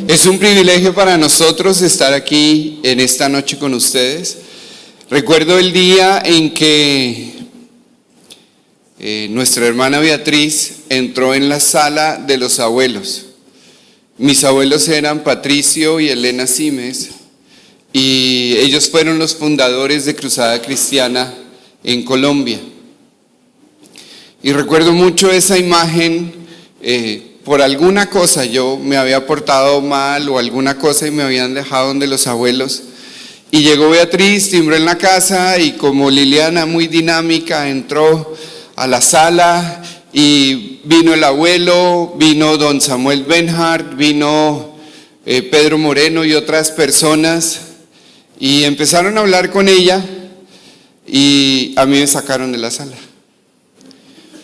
Es un privilegio para nosotros estar aquí en esta noche con ustedes. Recuerdo el día en que nuestra hermana Beatriz entró en la sala de los abuelos. Mis abuelos eran Patricio y Elena Simes, y ellos fueron los fundadores de Cruzada Cristiana en Colombia. Y recuerdo mucho esa imagen. Por alguna cosa yo me había portado mal o alguna cosa y me habían dejado donde los abuelos, y llegó Beatriz, timbró en la casa, y como Liliana, muy dinámica, entró a la sala y vino el abuelo, vino don Samuel Benhart, vino Pedro Moreno y otras personas, y empezaron a hablar con ella, y a mí me sacaron de la sala.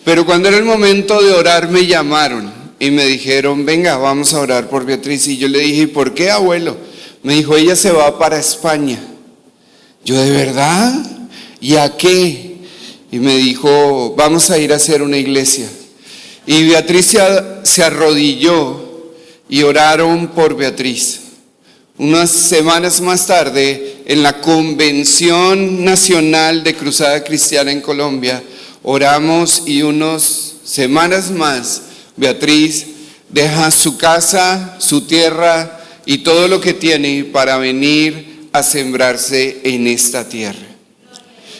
Pero cuando era el momento de orar me llamaron y me dijeron: venga, vamos a orar por Beatriz. Y yo le dije: ¿por qué, abuelo? Me dijo: ella se va para España. Yo: ¿de verdad? ¿Y a qué? Y me dijo: vamos a ir a hacer una iglesia. Y Beatriz se arrodilló y oraron por Beatriz. Unas semanas más tarde, en la Convención Nacional de Cruzada Cristiana en Colombia, oramos, y unas semanas más Beatriz deja su casa, su tierra y todo lo que tiene para venir a sembrarse en esta tierra.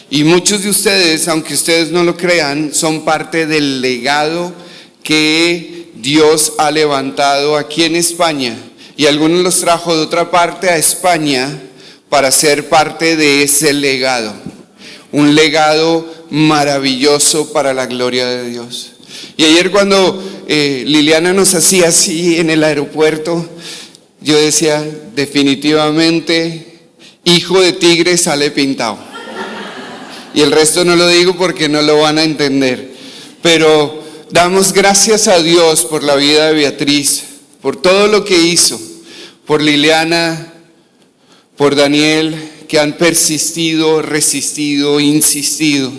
Y muchos de ustedes, aunque ustedes no lo crean, son parte del legado que Dios ha levantado aquí en España, y algunos los trajo de otra parte a España para ser parte de ese legado. Un legado maravilloso para la gloria de Dios. Y ayer cuando Liliana nos hacía así en el aeropuerto, yo decía: definitivamente hijo de tigre sale pintado. Y el resto no lo digo porque no lo van a entender, pero damos gracias a Dios por la vida de Beatriz, por todo lo que hizo, por Liliana, por Daniel, que han persistido, resistido, insistido,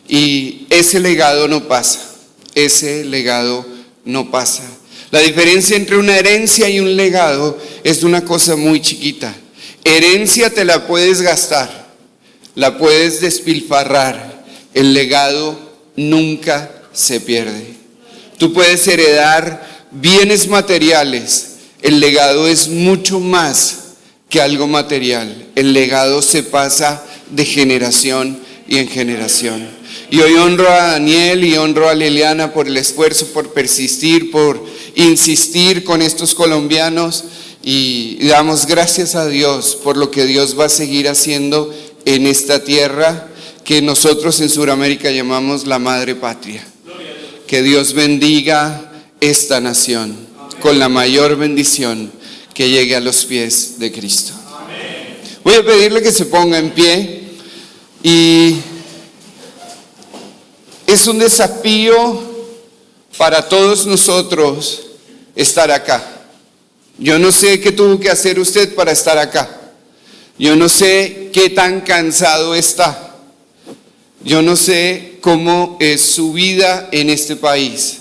y ese legado no pasa. Ese legado no pasa. La diferencia entre una herencia y un legado es una cosa muy chiquita. Herencia te la puedes gastar, la puedes despilfarrar. El legado nunca se pierde. Tú puedes heredar bienes materiales. El legado es mucho más que algo material. El legado se pasa de generación y en generación. Y hoy honro a Daniel y honro a Liliana por el esfuerzo, por persistir, por insistir con estos colombianos, y damos gracias a Dios por lo que Dios va a seguir haciendo en esta tierra que nosotros en Sudamérica llamamos la madre patria. Que Dios bendiga esta nación con la mayor bendición que llegue a los pies de Cristo. Voy a pedirle que se ponga en pie, y es un desafío para todos nosotros estar acá. Yo no sé qué tuvo que hacer usted para estar acá. Yo no sé qué tan cansado está. Yo no sé cómo es su vida en este país.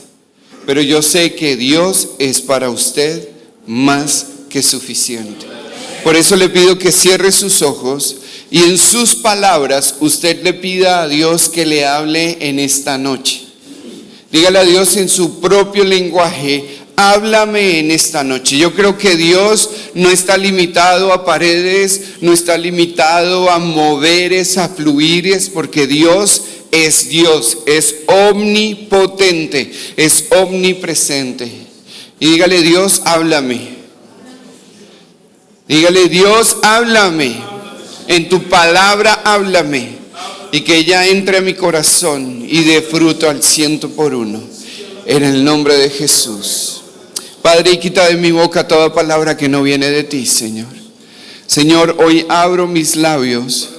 Pero yo sé que Dios es para usted más que suficiente. Por eso le pido que cierre sus ojos y en sus palabras usted le pida a Dios que le hable en esta noche. Dígale a Dios en su propio lenguaje: háblame en esta noche. Yo creo que Dios no está limitado a paredes, no está limitado a moveres, a fluires, porque Dios, es omnipotente, es omnipresente. Y dígale: Dios, háblame. Dígale: Dios, háblame. En tu palabra háblame, y que ella entre a mi corazón y dé fruto al 100%. En el nombre de Jesús. Padre, y quita de mi boca toda palabra que no viene de ti, Señor. Señor, hoy abro mis labios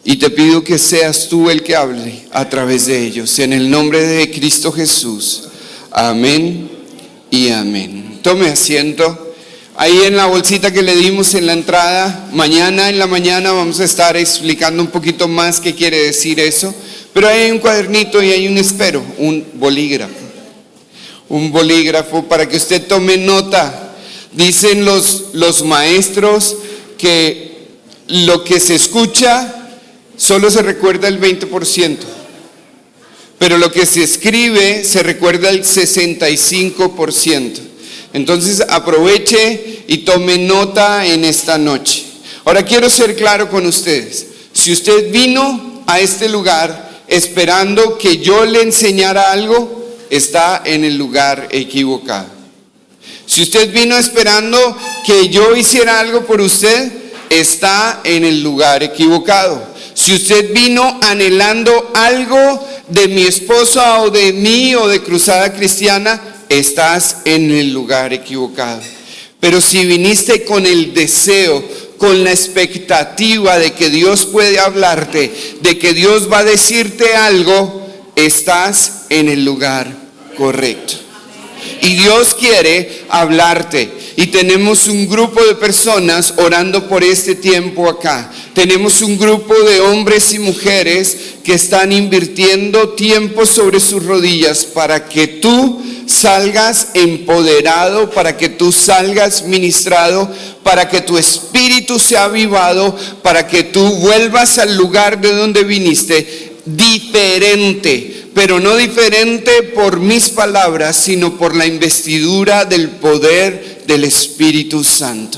y te pido que seas tú el que hable a través de ellos. En el nombre de Cristo Jesús. Amén y amén. Tome asiento. Ahí en la bolsita que le dimos en la entrada, mañana en la mañana vamos a estar explicando un poquito más qué quiere decir eso. Pero hay un cuadernito y hay un esfero, un bolígrafo para que usted tome nota Dicen los maestros que lo que se escucha solo se recuerda el 20%, pero lo que se escribe se recuerda el 65%. Entonces aproveche y tome nota en esta noche. Ahora quiero ser claro con ustedes. Si usted vino a este lugar esperando que yo le enseñara algo, está en el lugar equivocado. Si usted vino esperando que yo hiciera algo por usted, está en el lugar equivocado. Si usted vino anhelando algo de mi esposa o de mí o de Cruzada Cristiana, estás en el lugar equivocado. Pero si viniste con el deseo, con la expectativa de que Dios puede hablarte, de que Dios va a decirte algo, estás en el lugar correcto. Y Dios quiere hablarte. Y tenemos un grupo de personas orando por este tiempo acá. Tenemos un grupo de hombres y mujeres que están invirtiendo tiempo sobre sus rodillas para que tú salgas empoderado, para que tú salgas ministrado, para que tu espíritu sea avivado, para que tú vuelvas al lugar de donde viniste diferente. Pero no diferente por mis palabras, sino por la investidura del poder del Espíritu Santo.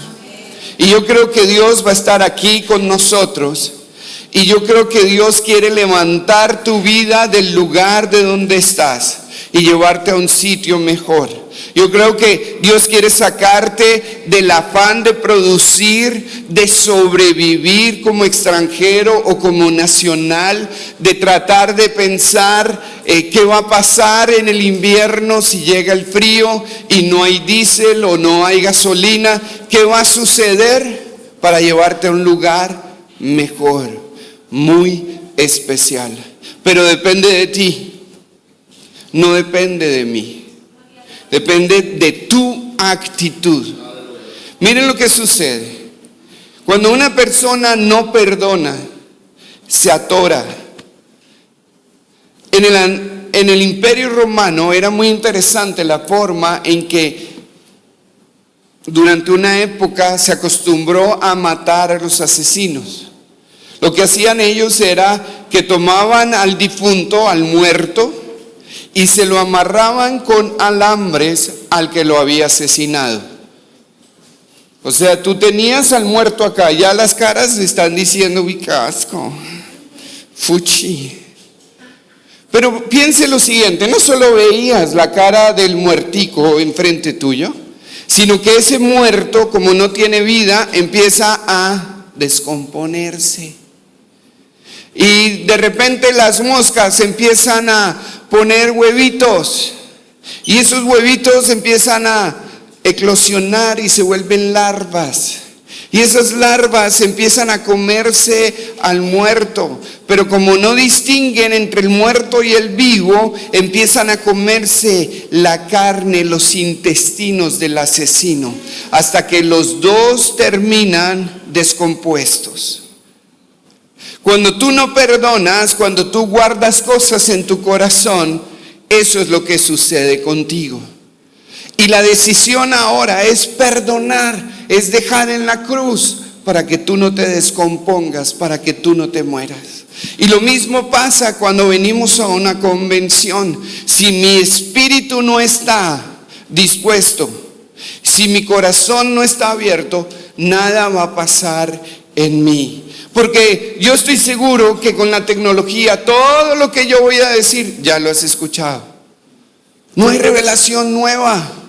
Y yo creo que Dios va a estar aquí con nosotros. Y yo creo que Dios quiere levantar tu vida del lugar de donde estás y llevarte a un sitio mejor. Yo creo que Dios quiere sacarte del afán de producir, de sobrevivir como extranjero o como nacional, de tratar de pensar qué va a pasar en el invierno si llega el frío y no hay diésel o no hay gasolina. ¿Qué va a suceder para llevarte a un lugar mejor, muy especial? Pero depende de ti, no depende de mí. Depende de tu actitud. Miren lo que sucede. Cuando una persona no perdona, se atora. En el Imperio Romano era muy interesante la forma en que durante una época se acostumbró a matar a los asesinos. Lo que hacían ellos era que tomaban al difunto, al muerto, y se lo amarraban con alambres al que lo había asesinado. O sea, tú tenías al muerto acá, ya las caras están diciendo Vicasco, fuchi. Pero piense lo siguiente, no solo veías la cara del muertico enfrente tuyo, sino que ese muerto, como no tiene vida, empieza a descomponerse. Y de repente las moscas empiezan a poner huevitos. Y esos huevitos empiezan a eclosionar y se vuelven larvas. Y esas larvas empiezan a comerse al muerto. Pero como no distinguen entre el muerto y el vivo, empiezan a comerse la carne, los intestinos del asesino, hasta que los dos terminan descompuestos. Cuando tú no perdonas, cuando tú guardas cosas en tu corazón, eso es lo que sucede contigo. Y la decisión ahora es perdonar, es dejar en la cruz para que tú no te descompongas, para que tú no te mueras. Y lo mismo pasa cuando venimos a una convención. Si mi espíritu no está dispuesto, si mi corazón no está abierto, nada va a pasar en mí. Porque yo estoy seguro que con la tecnología todo lo que yo voy a decir ya lo has escuchado. No hay revelación nueva.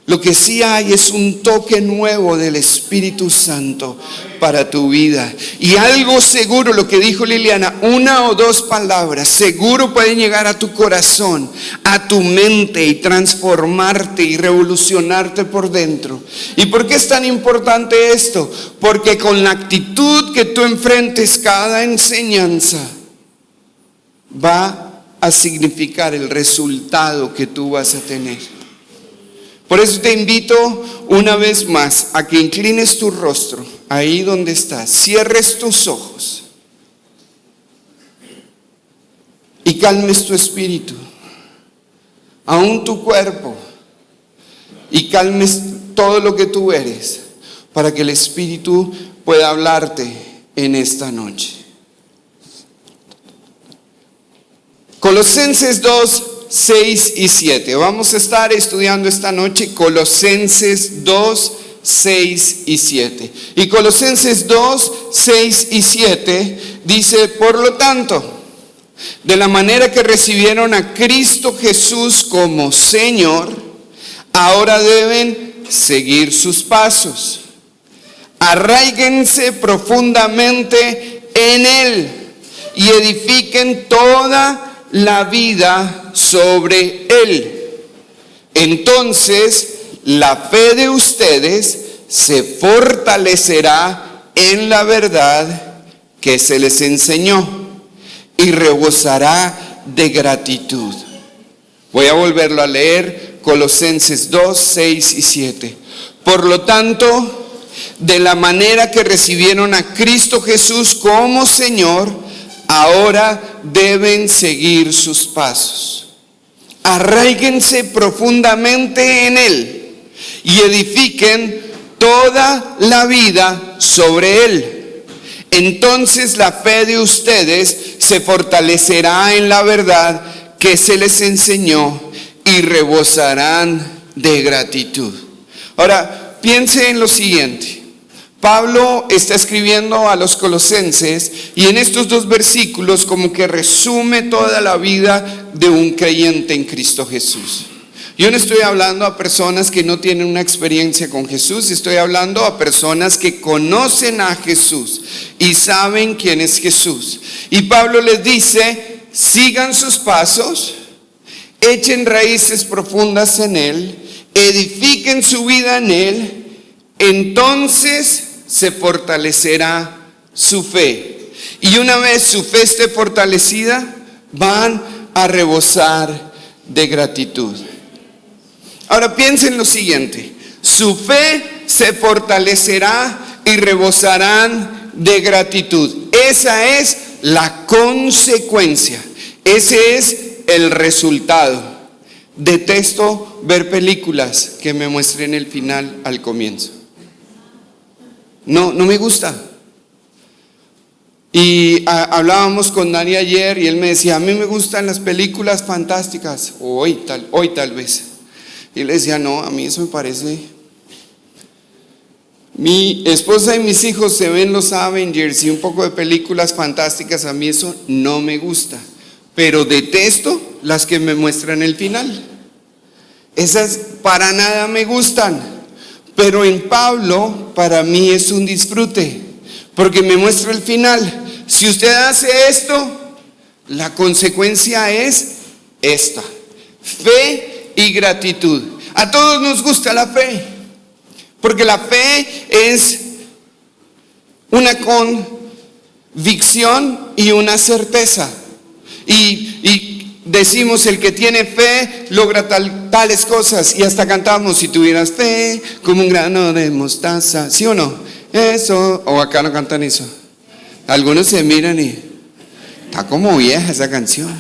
Lo que sí hay es un toque nuevo del Espíritu Santo para tu vida. Y algo seguro, lo que dijo Liliana, una o dos palabras, seguro pueden llegar a tu corazón, a tu mente y transformarte y revolucionarte por dentro. ¿Y por qué es tan importante esto? Porque con la actitud que tú enfrentes cada enseñanza, va a significar el resultado que tú vas a tener. Por eso te invito una vez más a que inclines tu rostro ahí donde estás, cierres tus ojos y calmes tu espíritu, aún tu cuerpo, y calmes todo lo que tú eres, para que el Espíritu pueda hablarte en esta noche. Colosenses 2, 6 y 7. Vamos a estar estudiando esta noche Colosenses 2, 6 y 7. Y Colosenses 2, 6 y 7 dice: por lo tanto, de la manera que recibieron a Cristo Jesús como Señor, ahora deben seguir sus pasos. Arraíguense profundamente en Él y edifiquen toda la vida sobre Él. Entonces la fe de ustedes se fortalecerá en la verdad que se les enseñó y rebosará de gratitud. Voy a volverlo a leer, Colosenses 2, 6 y 7. Por lo tanto, de la manera que recibieron a Cristo Jesús como Señor, ahora deben seguir sus pasos. Arraíguense profundamente en Él y edifiquen toda la vida sobre Él. Entonces la fe de ustedes se fortalecerá en la verdad que se les enseñó y rebosarán de gratitud. Ahora, piense en lo siguiente. Pablo está escribiendo a los colosenses y en estos dos versículos como que resume toda la vida de un creyente en Cristo Jesús. Yo no estoy hablando a personas que no tienen una experiencia con Jesús, estoy hablando a personas que conocen a Jesús y saben quién es Jesús. Y Pablo les dice: sigan sus pasos, echen raíces profundas en Él, edifiquen su vida en Él, entonces se fortalecerá su fe. Y una vez su fe esté fortalecida, van a rebosar de gratitud. Ahora piensen lo siguiente: su fe se fortalecerá y rebosarán de gratitud. Esa es la consecuencia, ese es el resultado. Detesto ver películas que me muestren el final al comienzo. No me gusta. Y hablábamos con Dani ayer y él me decía: a mí me gustan las películas fantásticas, hoy tal vez. Y le decía: no, a mí eso me parece. Mi esposa y mis hijos se ven los Avengers y un poco de películas fantásticas, a mí eso no me gusta. Pero detesto las que me muestran el final. Esas para nada me gustan. Pero en Pablo, para mí es un disfrute, porque me muestra el final. Si usted hace esto, la consecuencia es esta: fe y gratitud. A todos nos gusta la fe, porque la fe es una convicción y una certeza. Y decimos: el que tiene fe logra tales cosas. Y hasta cantamos: si tuvieras fe como un grano de mostaza. ¿Sí o no? Eso. O acá no cantan eso. Algunos se miran y está como vieja esa canción.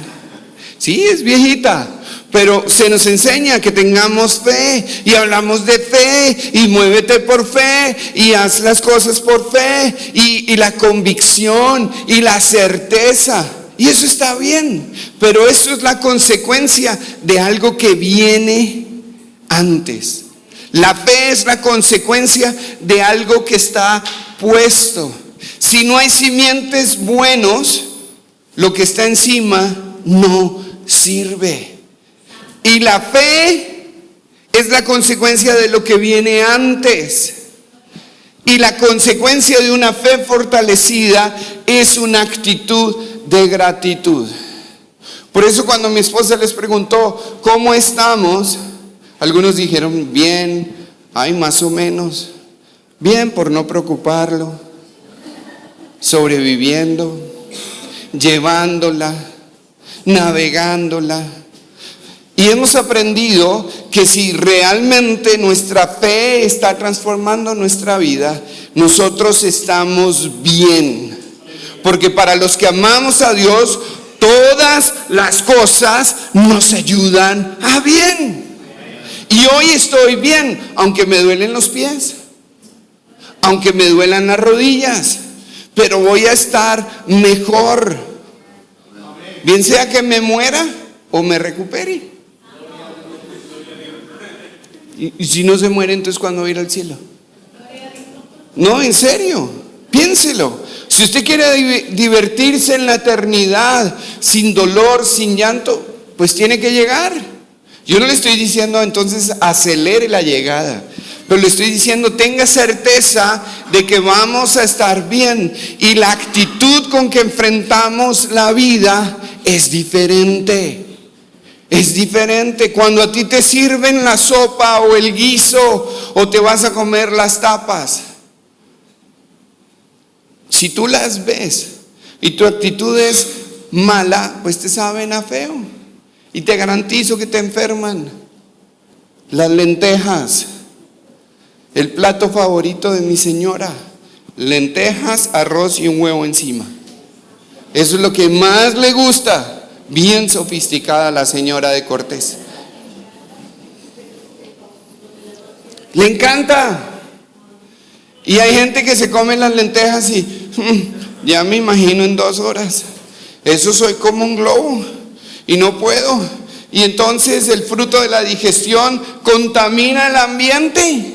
Sí, es viejita, pero se nos enseña que tengamos fe y hablamos de fe y muévete por fe y haz las cosas por fe y la convicción y la certeza. Y eso está bien, pero eso es la consecuencia de algo que viene antes. La fe es la consecuencia de algo que está puesto. Si no hay simientes buenos, lo que está encima no sirve. Y la fe es la consecuencia de lo que viene antes. Y la consecuencia de una fe fortalecida es una actitud de gratitud. Por eso cuando mi esposa les preguntó ¿cómo estamos?, algunos dijeron bien, ay, más o menos, bien por no preocuparlo, sobreviviendo, llevándola, navegándola. Y hemos aprendido que si realmente nuestra fe está transformando nuestra vida, nosotros estamos bien. Porque para los que amamos a Dios, todas las cosas nos ayudan a bien. Y hoy estoy bien, aunque me duelen los pies, aunque me duelan las rodillas, pero voy a estar mejor. Bien sea que me muera o me recupere. Y si no se muere, entonces ¿cuándo va a ir al cielo? No, en serio, piénselo. Si usted quiere divertirse en la eternidad, sin dolor, sin llanto, pues tiene que llegar. Yo no le estoy diciendo entonces acelere la llegada, pero le estoy diciendo tenga certeza de que vamos a estar bien. Y la actitud con que enfrentamos la vida es diferente. Es diferente cuando a ti te sirven la sopa o el guiso o te vas a comer las tapas. Si tú las ves y tu actitud es mala, pues te saben a feo. Y te garantizo que te enferman. Las lentejas, el plato favorito de mi señora, lentejas, arroz y un huevo encima. Eso es lo que más le gusta. Bien sofisticada la señora de Cortés. Le encanta. Y hay gente que se come las lentejas y ya me imagino en 2 horas. Eso soy como un globo y no puedo. Y entonces el fruto de la digestión contamina el ambiente.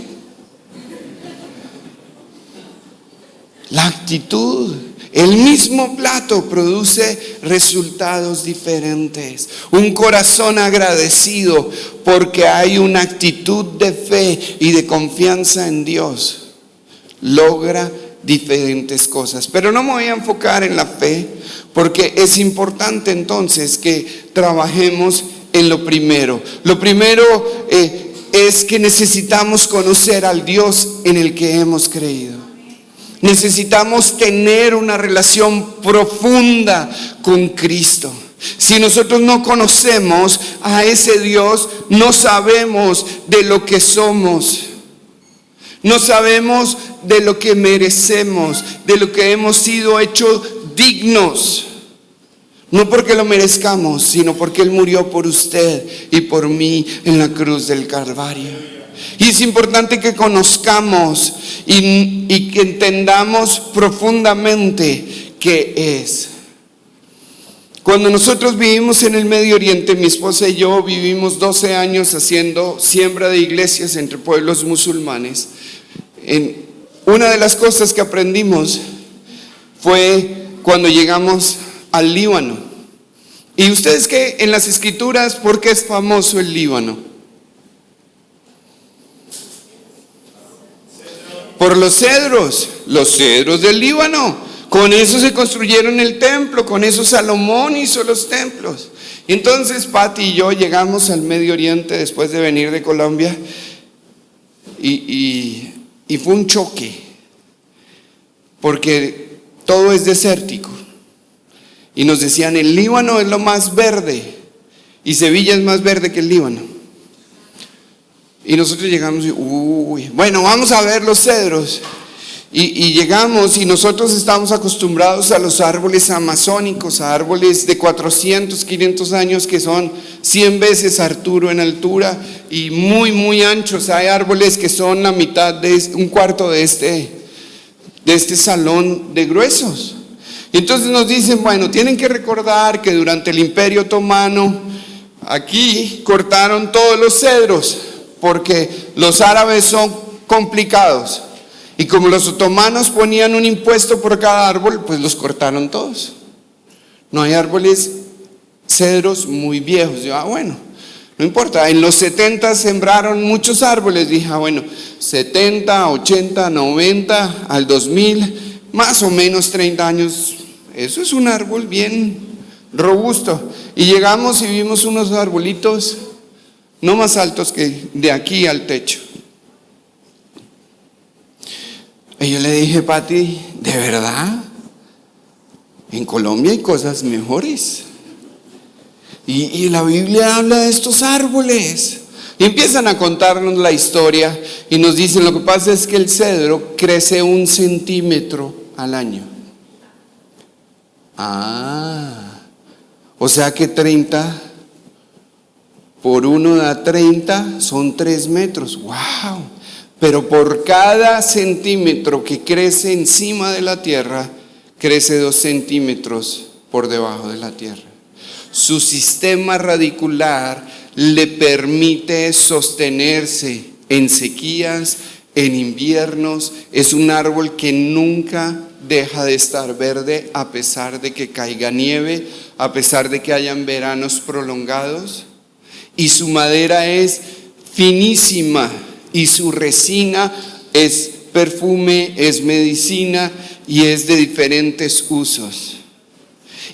La actitud. El mismo plato produce resultados diferentes. Un corazón agradecido porque hay una actitud de fe y de confianza en Dios logra diferentes cosas. Pero no me voy a enfocar en la fe, porque es importante entonces que trabajemos en lo primero. Lo primero es que necesitamos conocer al Dios en el que hemos creído. Necesitamos tener una relación profunda con Cristo. Si nosotros no conocemos a ese Dios, no sabemos de lo que somos. No sabemos de lo que merecemos, de lo que hemos sido hechos dignos. No porque lo merezcamos, sino porque Él murió por usted y por mí en la cruz del Calvario. Y es importante que conozcamos y que entendamos profundamente qué es. Cuando nosotros vivimos en el Medio Oriente, mi esposa y yo vivimos 12 años haciendo siembra de iglesias entre pueblos musulmanes. Una de las cosas que aprendimos fue cuando llegamos al Líbano. Y ustedes que en las escrituras, ¿por qué es famoso el Líbano? Por los cedros del Líbano. Con eso se construyeron el templo, con eso Salomón hizo los templos. Y entonces Pati y yo llegamos al Medio Oriente después de venir de Colombia y fue un choque, porque todo es desértico. Y nos decían, el Líbano es lo más verde y Sevilla es más verde que el Líbano. Y nosotros llegamos y, bueno, vamos a ver los cedros. Y llegamos y nosotros estamos acostumbrados a los árboles amazónicos, a árboles de 400, 500 años que son 100 veces Arturo en altura y muy, muy anchos. Hay árboles que son la mitad un cuarto de este salón de gruesos. Y entonces nos dicen, bueno, tienen que recordar que durante el Imperio Otomano aquí cortaron todos los cedros, porque los árabes son complicados. Y como los otomanos ponían un impuesto por cada árbol, pues los cortaron todos. No hay árboles, cedros muy viejos. Yo, bueno, no importa. En los 70 sembraron muchos árboles. Dije, bueno, 70, 80, 90, al 2000, más o menos 30 años. Eso es un árbol bien robusto. Y llegamos y vimos unos arbolitos no más altos que de aquí al techo. Y yo le dije, Pati, ¿de verdad? En Colombia hay cosas mejores. Y la Biblia habla de estos árboles. Y empiezan a contarnos la historia y nos dicen, lo que pasa es que el cedro crece 1 centímetro al año. O sea que 30 por 1 da 30, son 3 metros. ¡Wow! Pero por cada centímetro que crece encima de la tierra, crece 2 centímetros por debajo de la tierra. Su sistema radicular le permite sostenerse en sequías, en inviernos. Es un árbol que nunca deja de estar verde a pesar de que caiga nieve, a pesar de que hayan veranos prolongados. Y su madera es finísima y su resina es perfume, es medicina y es de diferentes usos.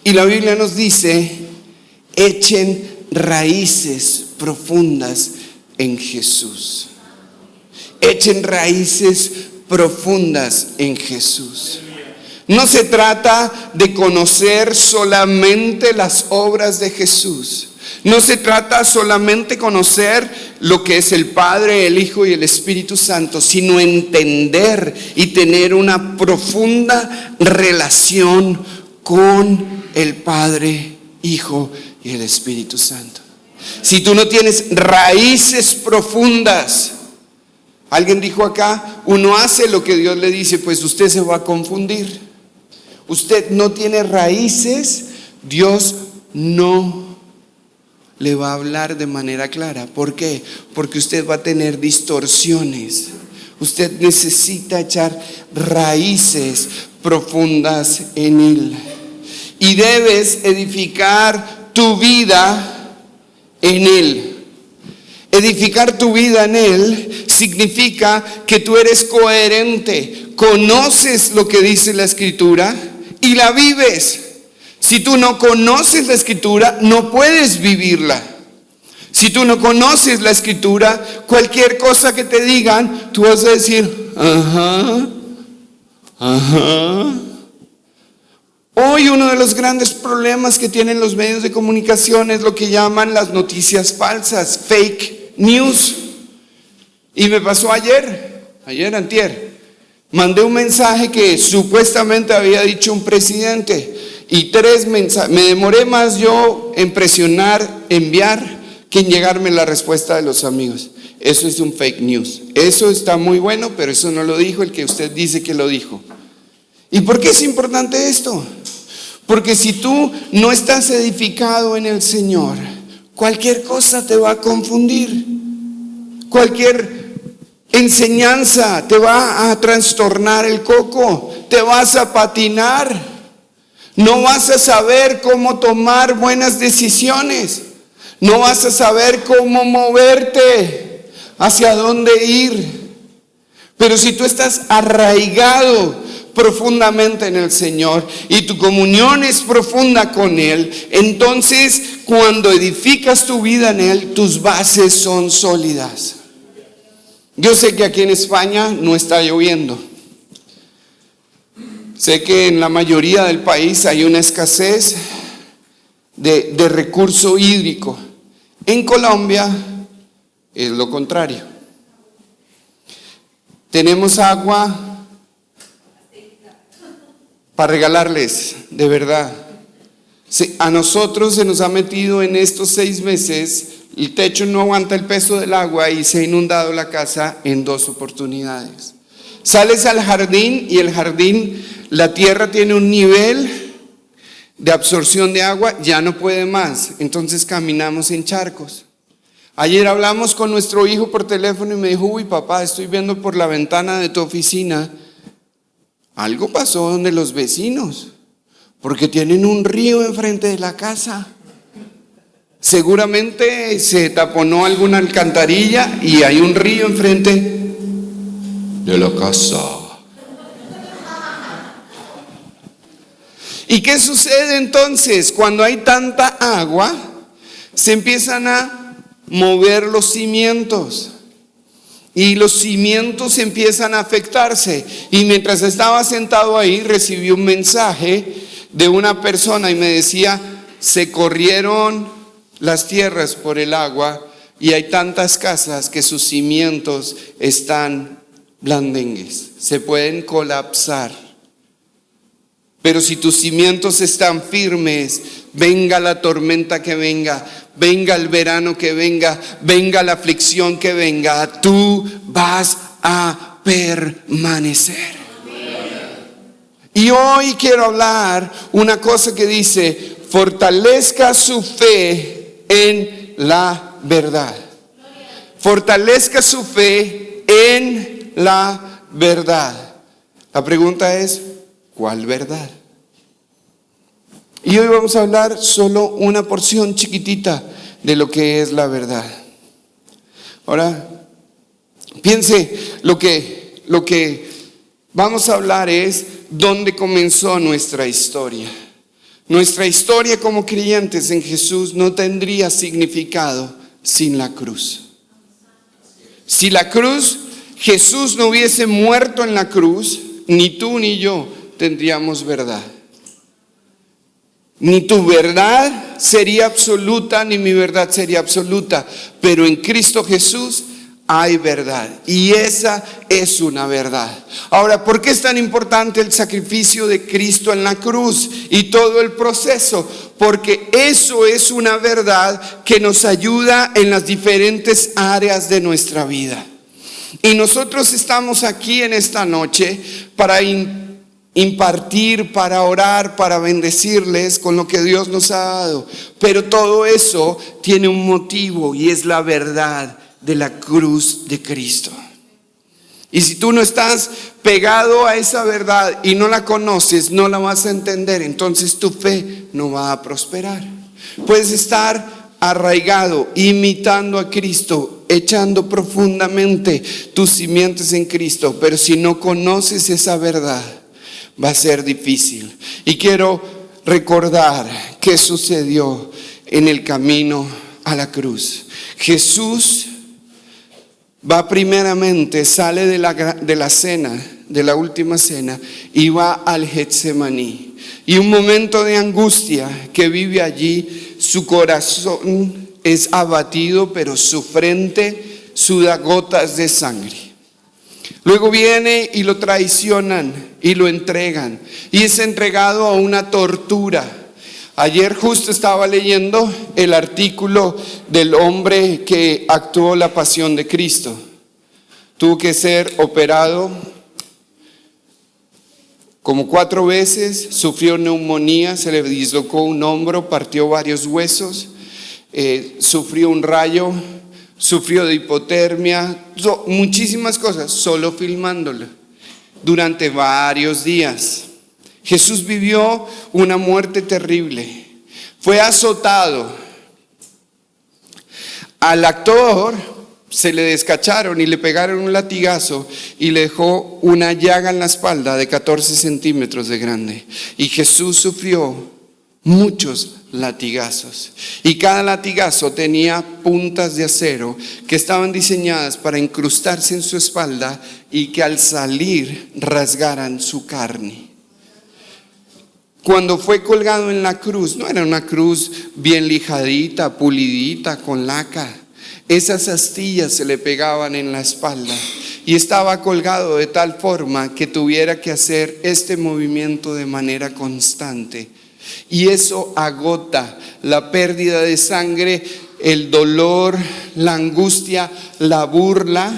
Y la Biblia nos dice: echen raíces profundas en Jesús. Echen raíces profundas en Jesús. No se trata de conocer solamente las obras de Jesús. No se trata solamente de conocer lo que es el Padre, el Hijo y el Espíritu Santo, sino entender y tener una profunda relación con el Padre, Hijo y el Espíritu Santo. Si tú no tienes raíces profundas, alguien dijo acá, uno hace lo que Dios le dice, pues usted se va a confundir. Usted no tiene raíces, Dios no le va a hablar de manera clara. ¿Por qué? Porque usted va a tener distorsiones. Usted necesita echar raíces profundas en Él. Y debes edificar tu vida en Él. Edificar tu vida en Él significa que tú eres coherente, conoces lo que dice la Escritura y la vives. Si tú no conoces la Escritura, no puedes vivirla. Si tú no conoces la Escritura, cualquier cosa que te digan, tú vas a decir, ajá. Hoy uno de los grandes problemas que tienen los medios de comunicación es lo que llaman las noticias falsas, fake news. Y me pasó antier. Mandé un mensaje que supuestamente había dicho un presidente y 3 mensajes. Me demoré más yo en presionar, enviar, que en llegarme la respuesta de los amigos. Eso es un fake news. Eso está muy bueno, pero eso no lo dijo el que usted dice que lo dijo. ¿Y por qué es importante esto? Porque si tú no estás edificado en el Señor, cualquier cosa te va a confundir. Cualquier enseñanza te va a trastornar el coco, te vas a patinar, no vas a saber cómo tomar buenas decisiones, no vas a saber cómo moverte, hacia dónde ir. Pero si tú estás arraigado profundamente en el Señor y tu comunión es profunda con Él, entonces cuando edificas tu vida en Él, tus bases son sólidas. Yo sé que aquí en España no está lloviendo. Sé que en la mayoría del país hay una escasez de recurso hídrico. En Colombia es lo contrario. Tenemos agua para regalarles, de verdad. A nosotros se nos ha metido en estos 6 meses, el techo no aguanta el peso del agua y se ha inundado la casa en 2 oportunidades. Sales al jardín y el jardín, la tierra tiene un nivel de absorción de agua, ya no puede más, entonces caminamos en charcos. Ayer hablamos con nuestro hijo por teléfono y me dijo, uy papá, estoy viendo por la ventana de tu oficina, algo pasó donde los vecinos, porque tienen un río enfrente de la casa. Seguramente se taponó alguna alcantarilla y hay un río enfrente de la casa. ¿Y qué sucede entonces? Cuando hay tanta agua, se empiezan a mover los cimientos y los cimientos empiezan a afectarse. Y mientras estaba sentado ahí, recibí un mensaje de una persona y me decía, se corrieron las tierras por el agua y hay tantas casas que sus cimientos están blandengues, se pueden colapsar. Pero si tus cimientos están firmes, venga la tormenta que venga, venga el verano que venga, venga la aflicción que venga, tú vas a permanecer. Y hoy quiero hablar una cosa que dice: fortalezca su fe en la verdad. Fortalezca su fe en la verdad. La pregunta es, ¿cuál verdad? Y hoy vamos a hablar solo una porción chiquitita de lo que es la verdad. Ahora, piense, lo que vamos a hablar es dónde comenzó nuestra historia. Nuestra historia como creyentes en Jesús no tendría significado sin la cruz. Si la cruz, Jesús no hubiese muerto en la cruz, ni tú ni yo tendríamos verdad. Ni tu verdad sería absoluta, ni mi verdad sería absoluta. Pero en Cristo Jesús hay verdad. Y esa es una verdad. Ahora, ¿por qué es tan importante el sacrificio de Cristo en la cruz y todo el proceso? Porque eso es una verdad que nos ayuda en las diferentes áreas de nuestra vida. Y nosotros estamos aquí en esta noche para impartir, para orar, para bendecirles con lo que Dios nos ha dado. Pero todo eso tiene un motivo, y es la verdad de la cruz de Cristo. Y si tú no estás pegado a esa verdad y no la conoces, no la vas a entender, entonces tu fe no va a prosperar. Puedes estar arraigado, imitando a Cristo, echando profundamente tus simientes en Cristo, pero si no conoces esa verdad, va a ser difícil. Y quiero recordar qué sucedió en el camino a la cruz. Jesús va primeramente, sale de la cena, de la última cena, y va al Getsemaní. Y un momento de angustia que vive allí, su corazón es abatido, pero su frente suda gotas de sangre. Luego viene y lo traicionan y lo entregan, y es entregado a una tortura. Ayer justo estaba leyendo el artículo del hombre que actuó la pasión de Cristo. Tuvo que ser operado como 4 veces, sufrió neumonía, se le dislocó un hombro, partió varios huesos, sufrió un rayo, sufrió de hipotermia, muchísimas cosas, solo filmándolo durante varios días. Jesús vivió una muerte terrible, fue azotado. Al actor se le descacharon y le pegaron un latigazo y le dejó una llaga en la espalda de 14 centímetros de grande. Y Jesús sufrió muchos latigazos, y cada latigazo tenía puntas de acero que estaban diseñadas para incrustarse en su espalda y que al salir rasgaran su carne. Cuando fue colgado en la cruz, no era una cruz bien lijadita, pulidita, con laca. Esas astillas se le pegaban en la espalda y estaba colgado de tal forma que tuviera que hacer este movimiento de manera constante. Y eso agota la pérdida de sangre, el dolor, la angustia, la burla.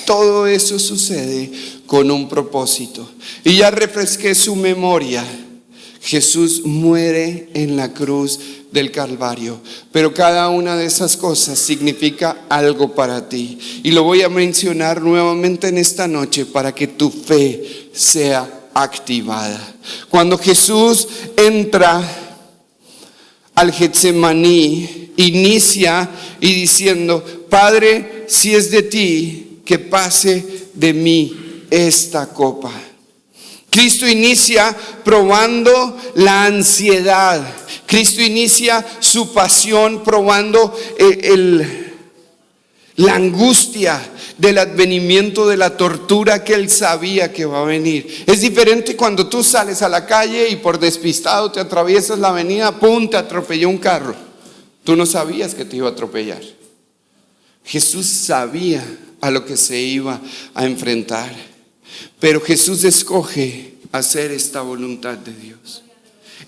Todo eso sucede con un propósito. Y ya refresqué su memoria. Jesús muere en la cruz del Calvario, pero cada una de esas cosas significa algo para ti, y lo voy a mencionar nuevamente en esta noche para que tu fe sea activada. Cuando Jesús entra al Getsemaní, inicia y diciendo: Padre, si es de ti, que pase de mí esta copa. Cristo inicia probando la ansiedad. Cristo inicia su pasión probando la angustia del advenimiento de la tortura que él sabía que va a venir. Es diferente cuando tú sales a la calle y por despistado te atraviesas la avenida, ¡pum!, te atropelló un carro. Tú no sabías que te iba a atropellar. Jesús sabía a lo que se iba a enfrentar. Pero Jesús escoge hacer esta voluntad de Dios.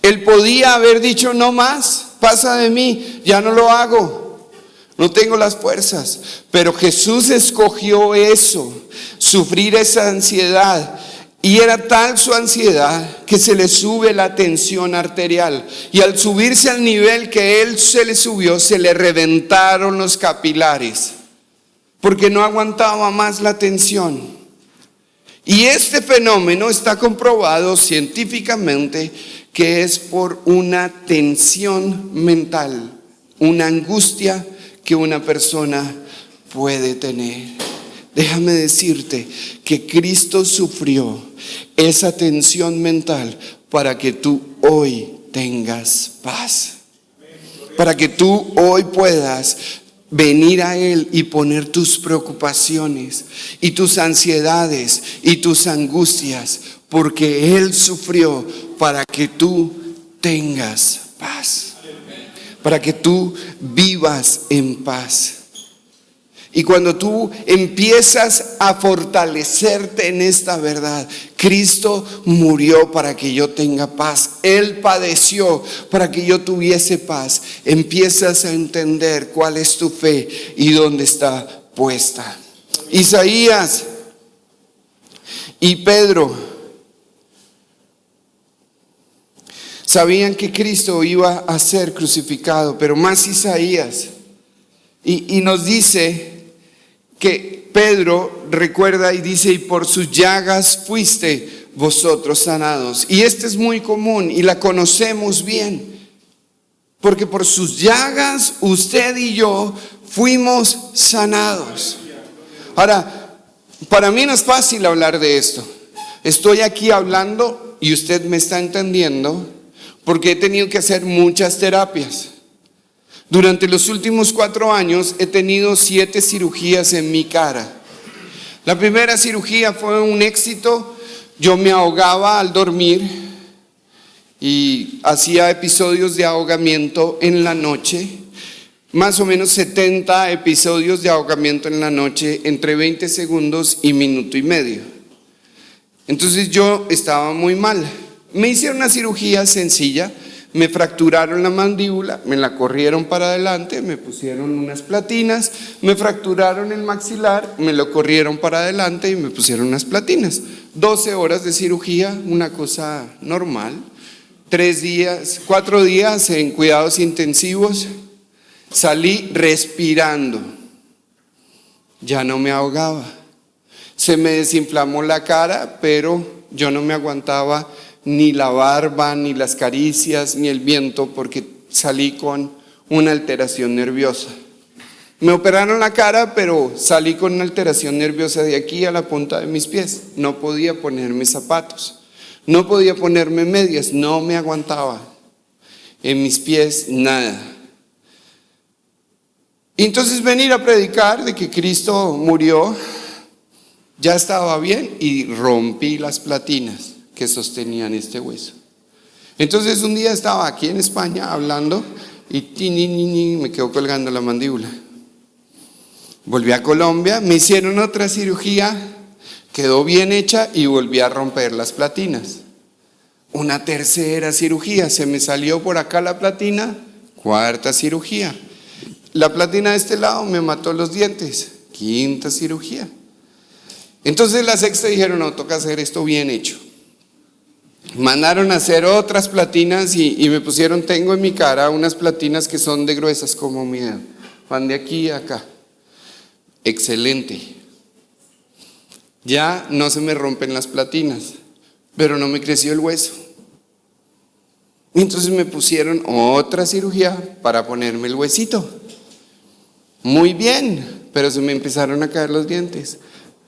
Él podía haber dicho: no más, pasa de mí, ya no lo hago, no tengo las fuerzas. Pero Jesús escogió eso, sufrir esa ansiedad. Y era tal su ansiedad que se le sube la tensión arterial. Y al subirse al nivel que él se le subió, se le reventaron los capilares, porque no aguantaba más la tensión. Y este fenómeno está comprobado científicamente que es por una tensión mental, una angustia que una persona puede tener. Déjame decirte que Cristo sufrió esa tensión mental para que tú hoy tengas paz, para que tú hoy puedas venir a Él y poner tus preocupaciones y tus ansiedades y tus angustias, porque Él sufrió para que tú tengas paz, para que tú vivas en paz. Y cuando tú empiezas a fortalecerte en esta verdad, Cristo murió para que yo tenga paz, Él padeció para que yo tuviese paz. Empiezas a entender cuál es tu fe y dónde está puesta. Isaías y Pedro sabían que Cristo iba a ser crucificado, pero más Isaías. Y nos dice que Pedro recuerda y dice: y por sus llagas fuiste vosotros sanados. Y esta es muy común y la conocemos bien, porque por sus llagas usted y yo fuimos sanados. Ahora, para mí no es fácil hablar de esto. Estoy aquí hablando y usted me está entendiendo, porque he tenido que hacer muchas terapias. Durante los últimos 4 años he tenido 7 cirugías en mi cara. La primera cirugía fue un éxito. Yo me ahogaba al dormir y hacía episodios de ahogamiento en la noche. Más o menos 70 episodios de ahogamiento en la noche, entre 20 segundos y minuto y medio. Entonces yo estaba muy mal. Me hicieron una cirugía sencilla. Me fracturaron la mandíbula, me la corrieron para adelante, me pusieron unas platinas, me fracturaron el maxilar, me lo corrieron para adelante y me pusieron unas platinas. 12 horas de cirugía, una cosa normal. 4 días en cuidados intensivos. Salí respirando, ya no me ahogaba. Se me desinflamó la cara, pero yo no me aguantaba ni la barba, ni las caricias, ni el viento, porque salí con una alteración nerviosa. Me operaron la cara, pero salí con una alteración nerviosa de aquí a la punta de mis pies. No podía ponerme zapatos, no podía ponerme medias, no me aguantaba en mis pies nada. Y entonces venir a predicar de que Cristo murió, ya estaba bien, y rompí las platinas que sostenían este hueso. Entonces un día estaba aquí en España hablando y me quedó colgando la mandíbula. Volví a Colombia, me hicieron otra cirugía, quedó bien hecha y volví a romper las platinas. Una tercera cirugía, se me salió por acá la platina, 4ª cirugía. La platina de este lado me mató los dientes, 5ª cirugía. Entonces la 6ª dijeron: no, toca hacer esto bien hecho. Mandaron a hacer otras platinas y me pusieron, tengo en mi cara unas platinas que son de gruesas como mi dedo, van de aquí a acá. Excelente. Ya no se me rompen las platinas, pero no me creció el hueso. Y entonces me pusieron otra cirugía para ponerme el huesito. Muy bien, pero se me empezaron a caer los dientes.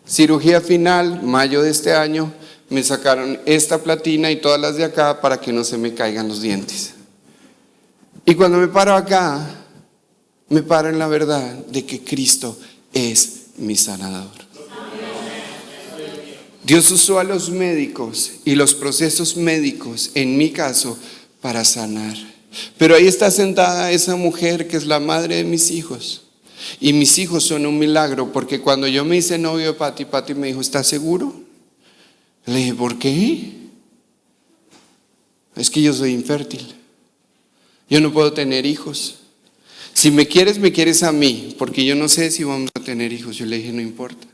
Cirugía final, mayo de este año. Me sacaron esta platina y todas las de acá para que no se me caigan los dientes. Y cuando me paro acá, me paro en la verdad de que Cristo es mi sanador. Dios usó a los médicos y los procesos médicos, en mi caso, para sanar. Pero ahí está sentada esa mujer que es la madre de mis hijos. Y mis hijos son un milagro, porque cuando yo me hice novio de Pati, Pati me dijo: ¿estás seguro? Le dije: ¿por qué? Es que yo soy infértil, yo no puedo tener hijos. Si me quieres a mí, porque yo no sé si vamos a tener hijos. Yo le dije, no importa.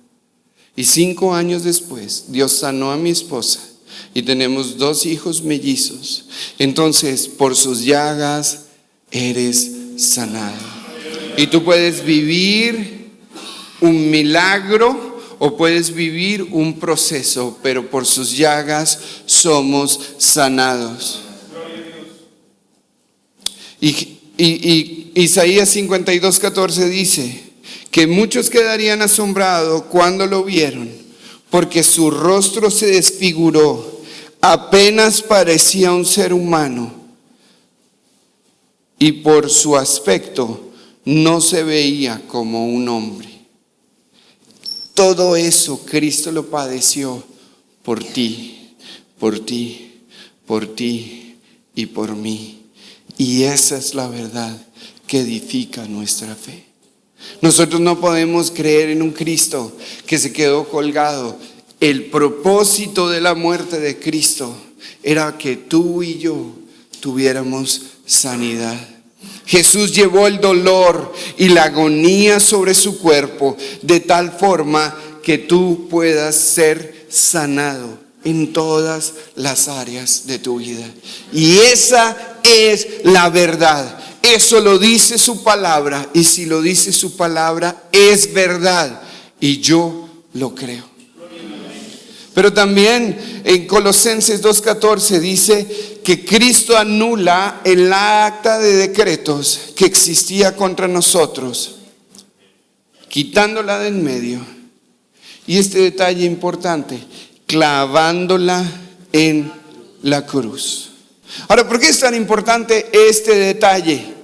Y 5 años después, Dios sanó a mi esposa y tenemos 2 hijos mellizos. Entonces, por sus llagas eres sanado. Y tú puedes vivir un milagro o puedes vivir un proceso, pero por sus llagas somos sanados. Y Isaías 52:14 dice que muchos quedarían asombrados cuando lo vieron, porque su rostro se desfiguró, apenas parecía un ser humano, y por su aspecto no se veía como un hombre. Todo eso Cristo lo padeció por ti, por ti, por ti y por mí. Y esa es la verdad que edifica nuestra fe. Nosotros no podemos creer en un Cristo que se quedó colgado. El propósito de la muerte de Cristo era que tú y yo tuviéramos sanidad. Jesús llevó el dolor y la agonía sobre su cuerpo de tal forma que tú puedas ser sanado en todas las áreas de tu vida. Y esa es la verdad. Eso lo dice su palabra, y si lo dice su palabra es verdad, y yo lo creo. Pero también en Colosenses 2:14 dice que Cristo anula el acta de decretos que existía contra nosotros, quitándola de en medio. Y este detalle importante, clavándola en la cruz. Ahora, ¿por qué es tan importante este detalle?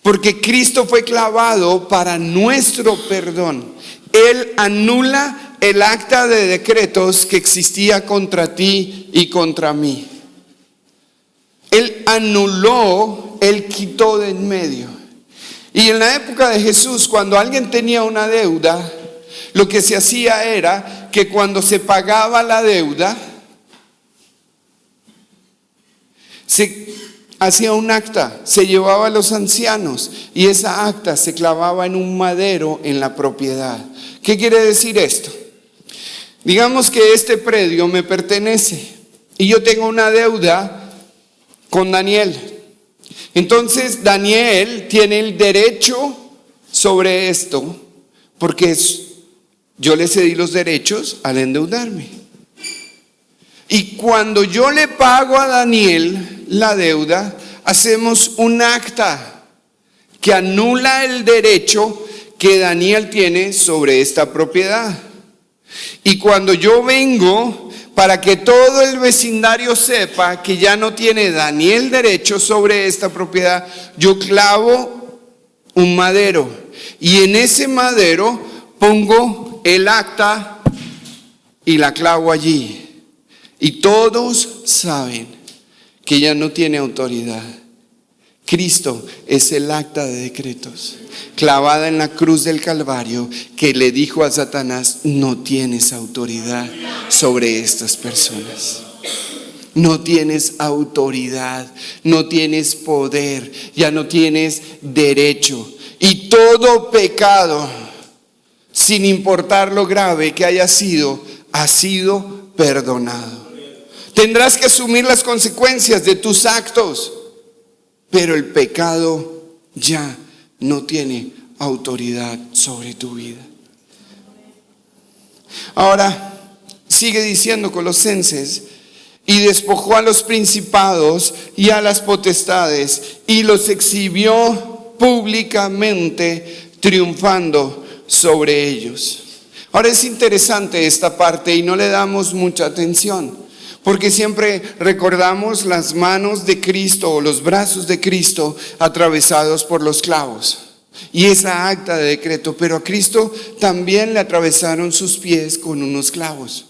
Porque Cristo fue clavado para nuestro perdón. Él anula el acta de decretos que existía contra ti y contra mí. Él anuló, Él quitó de en medio. Y en la época de Jesús, cuando alguien tenía una deuda, lo que se hacía era que cuando se pagaba la deuda, se hacía un acta, se llevaba a los ancianos y esa acta se clavaba en un madero en la propiedad. ¿Qué quiere decir esto? Digamos que este predio me pertenece y yo tengo una deuda con Daniel. Entonces Daniel tiene el derecho sobre esto porque yo le cedí los derechos al endeudarme. Y cuando yo le pago a Daniel la deuda, hacemos un acta que anula el derecho que Daniel tiene sobre esta propiedad. Y cuando yo vengo, para que todo el vecindario sepa que ya no tiene Daniel derecho sobre esta propiedad, yo clavo un madero. Y en ese madero pongo el acta y la clavo allí. Y todos saben que ya no tiene autoridad. Cristo es el acta de decretos clavada en la cruz del Calvario que le dijo a Satanás: no tienes autoridad sobre estas personas. No tienes autoridad, no tienes poder, ya no tienes derecho. Y todo pecado, sin importar lo grave que haya sido, ha sido perdonado. Tendrás que asumir las consecuencias de tus actos, pero el pecado ya no tiene autoridad sobre tu vida. Ahora, sigue diciendo Colosenses: y despojó a los principados y a las potestades y los exhibió públicamente, triunfando sobre ellos. Ahora es interesante esta parte y no le damos mucha atención, porque siempre recordamos las manos de Cristo o los brazos de Cristo atravesados por los clavos y esa acta de decreto, pero a Cristo también le atravesaron sus pies con unos clavos.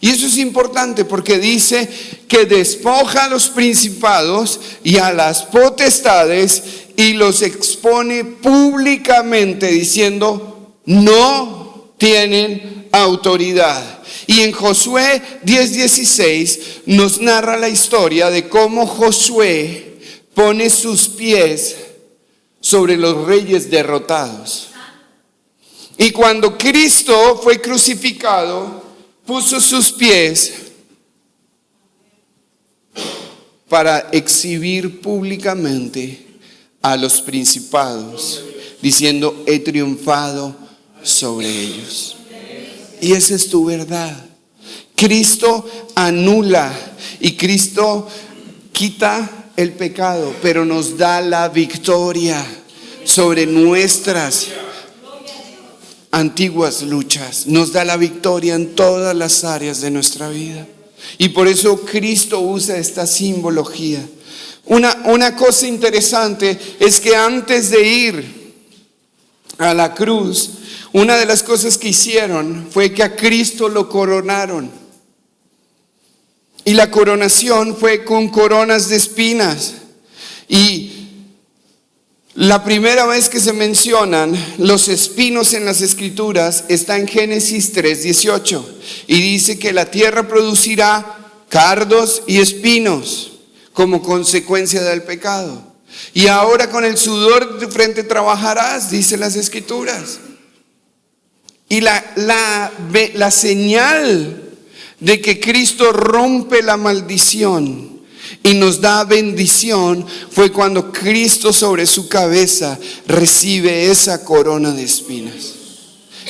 Y eso es importante porque dice que despoja a los principados y a las potestades y los expone públicamente diciendo: no tienen autoridad. Y en Josué 10:16 nos narra la historia de cómo Josué pone sus pies sobre los reyes derrotados. Y cuando Cristo fue crucificado, puso sus pies para exhibir públicamente a los principados, diciendo: he triunfado sobre ellos. Y esa es tu verdad. Cristo anula y Cristo quita el pecado, pero nos da la victoria sobre nuestras antiguas luchas. Nos da la victoria en todas las áreas de nuestra vida. Y por eso Cristo usa esta simbología. Una cosa interesante es que antes de ir a la cruz, una de las cosas que hicieron fue que a Cristo lo coronaron. Y la coronación fue con coronas de espinas. Y la primera vez que se mencionan los espinos en las Escrituras está en Génesis 3:18. Y dice que la tierra producirá cardos y espinos como consecuencia del pecado. Y ahora con el sudor de tu frente trabajarás, dice las Escrituras. Y la señal de que Cristo rompe la maldición y nos da bendición fue cuando Cristo sobre su cabeza recibe esa corona de espinas.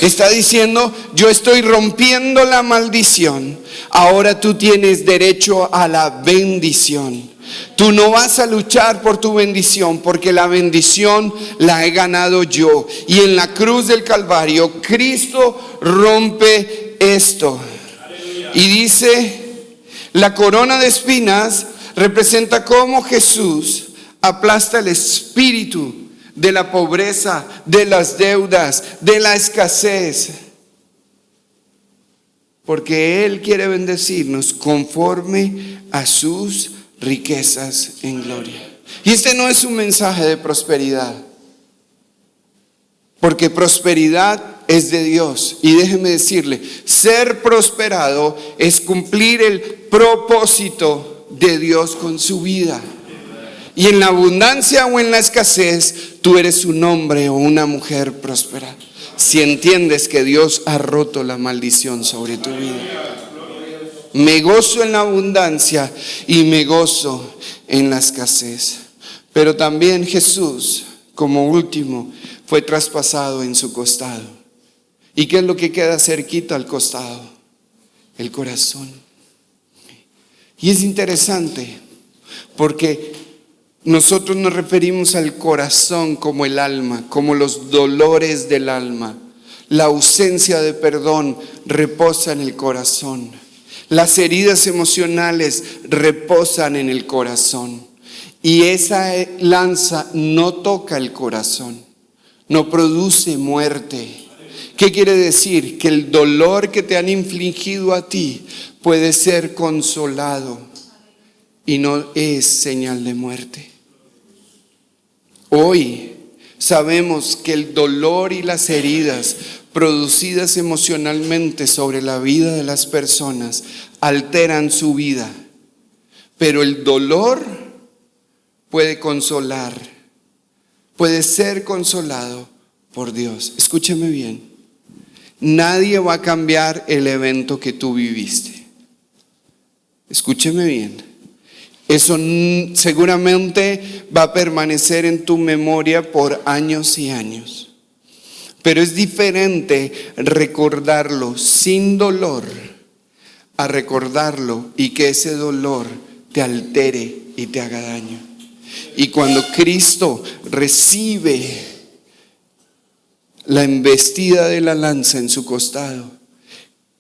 Está diciendo: yo estoy rompiendo la maldición, ahora tú tienes derecho a la bendición. Tú no vas a luchar por tu bendición, porque la bendición la he ganado yo. Y en la cruz del Calvario, Cristo rompe esto. Y dice: la corona de espinas representa cómo Jesús aplasta el espíritu de la pobreza, de las deudas, de la escasez. Porque Él quiere bendecirnos conforme a sus riquezas en gloria. Y este no es un mensaje de prosperidad, porque prosperidad es de Dios. Y déjeme decirle, ser prosperado es cumplir el propósito de Dios con su vida. Y en la abundancia o en la escasez, tú eres un hombre o una mujer próspera, si entiendes que Dios ha roto la maldición sobre tu vida. Me gozo en la abundancia y me gozo en la escasez. Pero también Jesús, como último, fue traspasado en su costado. ¿Y qué es lo que queda cerquita al costado? El corazón. Y es interesante porque nosotros nos referimos al corazón como el alma, como los dolores del alma. La ausencia de perdón reposa en el corazón. Las heridas emocionales reposan en el corazón. Y esa lanza no toca el corazón, no produce muerte. ¿Qué quiere decir? Que el dolor que te han infligido a ti puede ser consolado y no es señal de muerte. Hoy sabemos que el dolor y las heridas producidas emocionalmente sobre la vida de las personas alteran su vida, pero el dolor puede consolar, puede ser consolado por Dios. Escúchame bien, nadie va a cambiar el evento que tú viviste. Escúcheme bien, eso seguramente va a permanecer en tu memoria por años y años. Pero es diferente recordarlo sin dolor a recordarlo y que ese dolor te altere y te haga daño. Y cuando Cristo recibe la embestida de la lanza en su costado,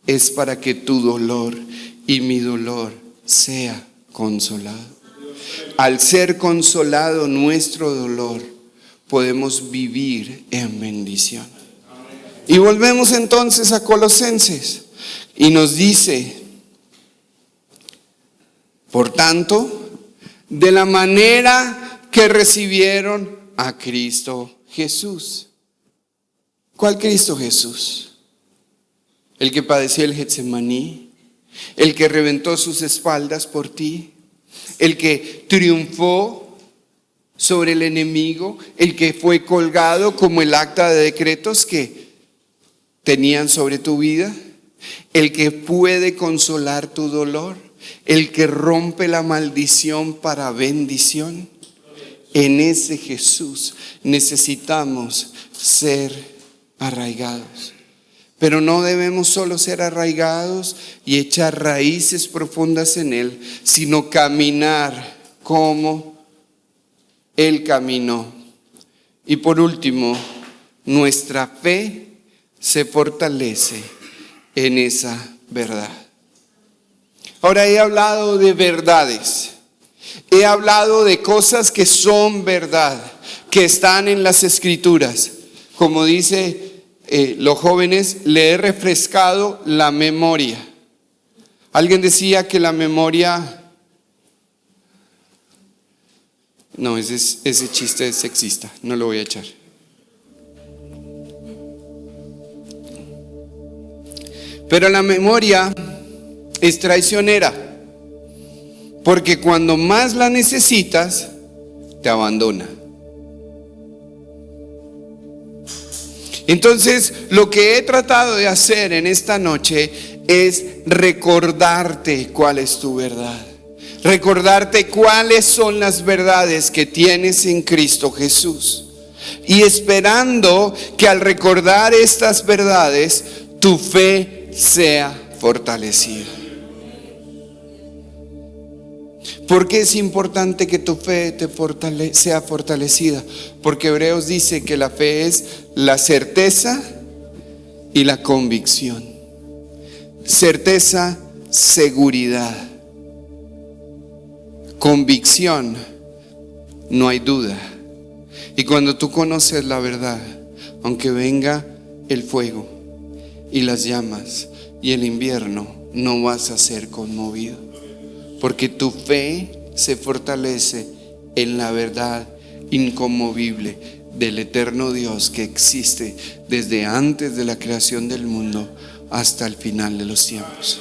es para que tu dolor y mi dolor sea consolado. Al ser consolado nuestro dolor, podemos vivir en bendición. Y volvemos entonces a Colosenses y nos dice: por tanto, de la manera que recibieron a Cristo Jesús. ¿Cuál Cristo Jesús? el que padeció el Getsemaní, el que reventó sus espaldas por ti, el que triunfó sobre el enemigo, el que fue colgado como el acta de decretos que tenían sobre tu vida, el que puede consolar tu dolor, el que rompe la maldición para bendición. En ese Jesús necesitamos ser arraigados. Pero no debemos solo ser arraigados y echar raíces profundas en Él, sino caminar como Él caminó. Y por último, nuestra fe se fortalece en esa verdad. Ahora he hablado de verdades. He hablado de cosas que son verdad, que están en las Escrituras. Como dice los jóvenes, le he refrescado la memoria. Alguien decía que la memoria... No, ese chiste es sexista, no lo voy a echar. Pero la memoria es traicionera, porque cuando más la necesitas, te abandona. Entonces, lo que he tratado de hacer en esta noche es recordarte cuál es tu verdad. Recordarte cuáles son las verdades que tienes en Cristo Jesús. Y esperando que al recordar estas verdades, tu fe sea fortalecida. ¿Por qué es importante que tu fe sea fortalecida? Porque Hebreos dice que la fe es la certeza y la convicción. Certeza, seguridad. Convicción, no hay duda. Y cuando tú conoces la verdad, aunque venga el fuego y las llamas y el invierno, no vas a ser conmovido. Porque tu fe se fortalece en la verdad inconmovible del eterno Dios que existe desde antes de la creación del mundo hasta el final de los tiempos.